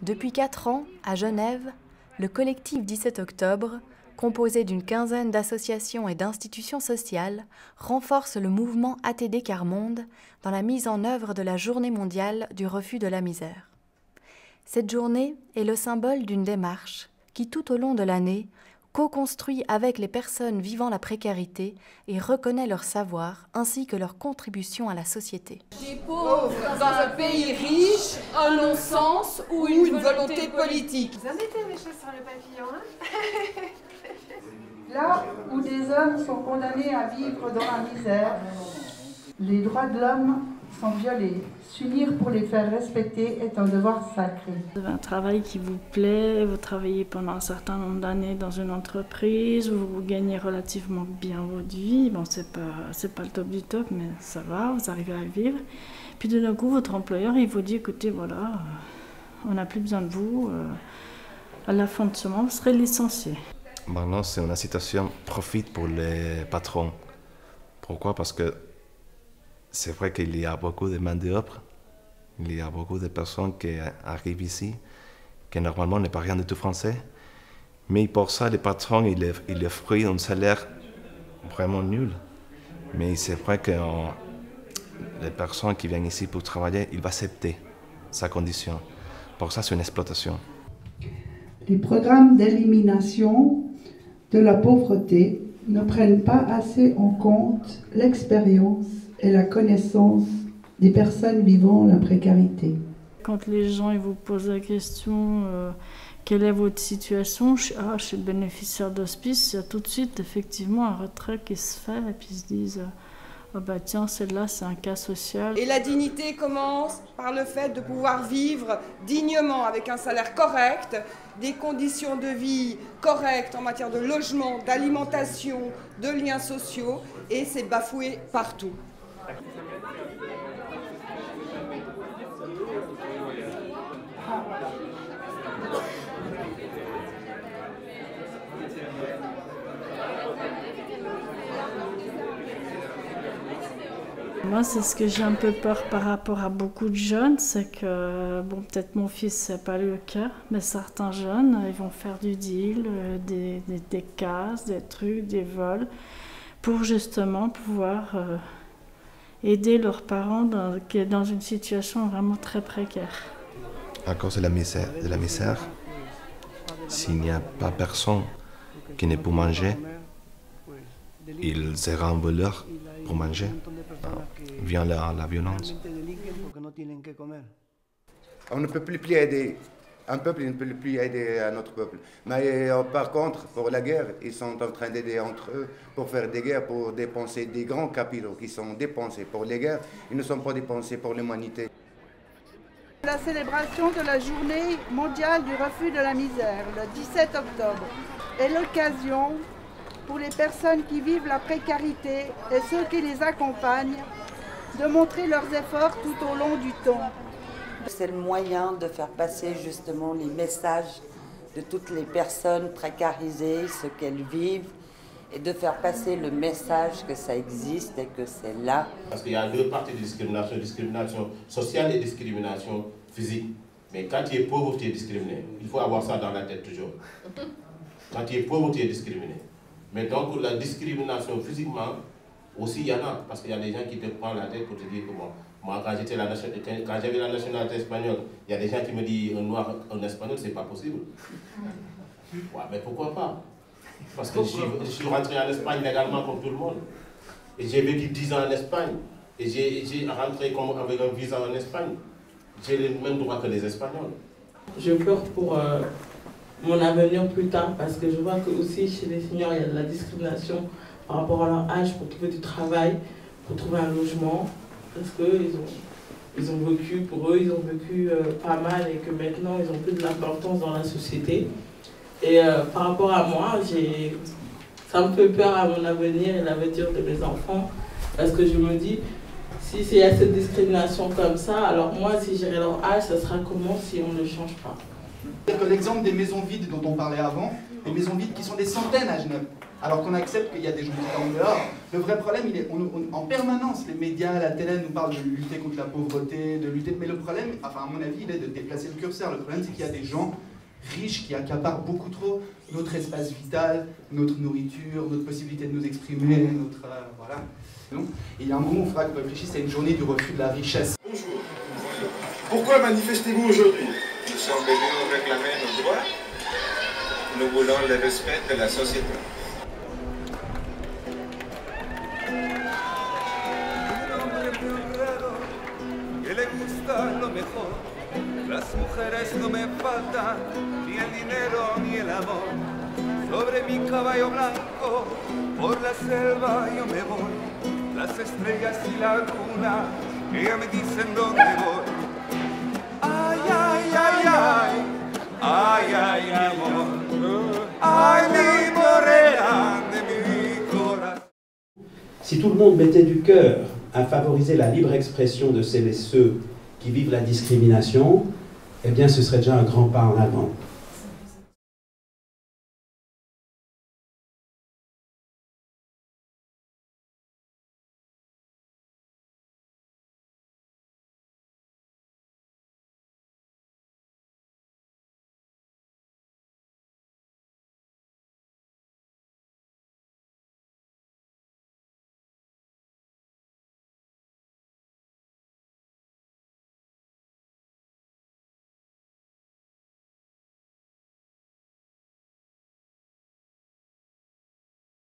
Depuis 4 ans, à Genève, le collectif 17 octobre, composé d'une quinzaine d'associations et d'institutions sociales, renforce le mouvement ATD Quart Monde dans la mise en œuvre de la Journée mondiale du refus de la misère. Cette journée est le symbole d'une démarche qui, tout au long de l'année, co-construit avec les personnes vivant la précarité et reconnaît leur savoir ainsi que leur contribution à la société. Des pauvres dans un pays riche, un non-sens ou une volonté politique. Vous en mettez mes choses sur le papillon, hein? Là où des hommes sont condamnés à vivre dans la misère, les droits de l'homme sont violés. S'unir pour les faire respecter est un devoir sacré. Vous avez un travail qui vous plaît, vous travaillez pendant un certain nombre d'années dans une entreprise, vous gagnez relativement bien votre vie. Bon, c'est pas le top du top, mais ça va, vous arrivez à vivre. Puis d'un coup, votre employeur, il vous dit, écoutez, voilà, on n'a plus besoin de vous. À la fin de ce mois, vous serez licencié. Maintenant, c'est une situation profite pour les patrons. Pourquoi? Parce que c'est vrai qu'il y a beaucoup de main-d'œuvre, il y a beaucoup de personnes qui arrivent ici, qui normalement ne parlent rien du tout français. Mais pour ça, les patrons, ils offrent un salaire vraiment nul. Mais c'est vrai que les personnes qui viennent ici pour travailler, ils vont accepter sa condition. Pour ça, c'est une exploitation. Les programmes d'élimination de la pauvreté ne prennent pas assez en compte l'expérience et la connaissance des personnes vivant la précarité. Quand les gens ils vous posent la question quelle est votre situation, je suis bénéficiaire d'hospice, il y a tout de suite effectivement un retrait qui se fait et puis ils se disent oh bah tiens, celle-là c'est un cas social. Et la dignité commence par le fait de pouvoir vivre dignement avec un salaire correct, des conditions de vie correctes en matière de logement, d'alimentation, de liens sociaux, et c'est bafoué partout. Moi, c'est ce que j'ai un peu peur par rapport à beaucoup de jeunes, c'est que, bon, peut-être mon fils, c'est pas le cas, mais certains jeunes, ils vont faire du deal, des casses, des trucs, des vols, pour justement pouvoir aider leurs parents qui est dans une situation vraiment très précaire. À cause de la misère, s'il n'y a pas personne qui ne peut manger, il sera un voleur pour manger. Vient la violence. On ne peut plus aider. Un peuple ne peut plus aider un autre peuple. Mais par contre, pour la guerre, ils sont en train d'aider entre eux pour faire des guerres, pour dépenser des grands capitaux qui sont dépensés pour les guerres. Ils ne sont pas dépensés pour l'humanité. La célébration de la Journée mondiale du refus de la misère, le 17 octobre, est l'occasion pour les personnes qui vivent la précarité et ceux qui les accompagnent de montrer leurs efforts tout au long du temps. C'est le moyen de faire passer justement les messages de toutes les personnes précarisées, ce qu'elles vivent, et de faire passer le message que ça existe et que c'est là. Parce qu'il y a deux parties de discrimination, discrimination sociale et discrimination physique. Mais quand tu es pauvre, tu es discriminé. Il faut avoir ça dans la tête toujours. Quand tu es pauvre, tu es discriminé. Mais donc la discrimination physiquement, aussi il y en a, parce qu'il y a des gens qui te prennent la tête pour te dire que bon, moi quand j'avais la nationalité espagnole, il y a des gens qui me disent un noir, un espagnol, c'est pas possible. Ouais, mais pourquoi pas? Parce que je suis rentré en Espagne légalement comme tout le monde. Et j'ai vécu 10 ans en Espagne. Et j'ai rentré comme avec un visa en Espagne. J'ai les mêmes droits que les Espagnols. Je pleure pour mon avenir plus tard parce que je vois que aussi chez les seniors, il y a de la discrimination par rapport à leur âge pour trouver du travail, pour trouver un logement. Parce qu'ils ont vécu, pour eux, ils ont vécu pas mal et que maintenant, ils ont plus de l'importance dans la société. Et par rapport à moi, ça me fait peur à mon avenir et l'avenir de mes enfants. Parce que je me dis, si il y a cette discrimination comme ça, alors moi, si j'aurai leur âge, ça sera comment si on ne change pas? L'exemple des maisons vides dont on parlait avant, des maisons vides qui sont des centaines à Genève. alors qu'on accepte qu'il y a des gens qui sont en dehors. Le vrai problème, il est en permanence, les médias, la télé nous parlent de lutter contre la pauvreté, de lutter, mais le problème, enfin à mon avis, il est de déplacer le curseur. Le problème, c'est qu'il y a des gens riches qui accaparent beaucoup trop notre espace vital, notre nourriture, notre possibilité de nous exprimer, notre... voilà. Et il y a un moment où il faudra qu'on réfléchisse à une journée du refus de la richesse. Bonjour. Pourquoi manifestez-vous aujourd'hui? Nous sommes venus réclamer nos droits. Nous voulons le respect de la société. Las mujeres no me faltan, ni el dinero ni el amor. Sobre mi caballo blanco, por la selva yo me voy. Las estrellas y la luna, ellas me dicen dónde voy. Ay, ay, ay, ay, ay, ay, mi amor. Ay, mi morena de mi corazón. Si tout le monde mettait du cœur à favoriser la libre expression de celles et ceux qui vivent la discrimination, eh bien ce serait déjà un grand pas en avant.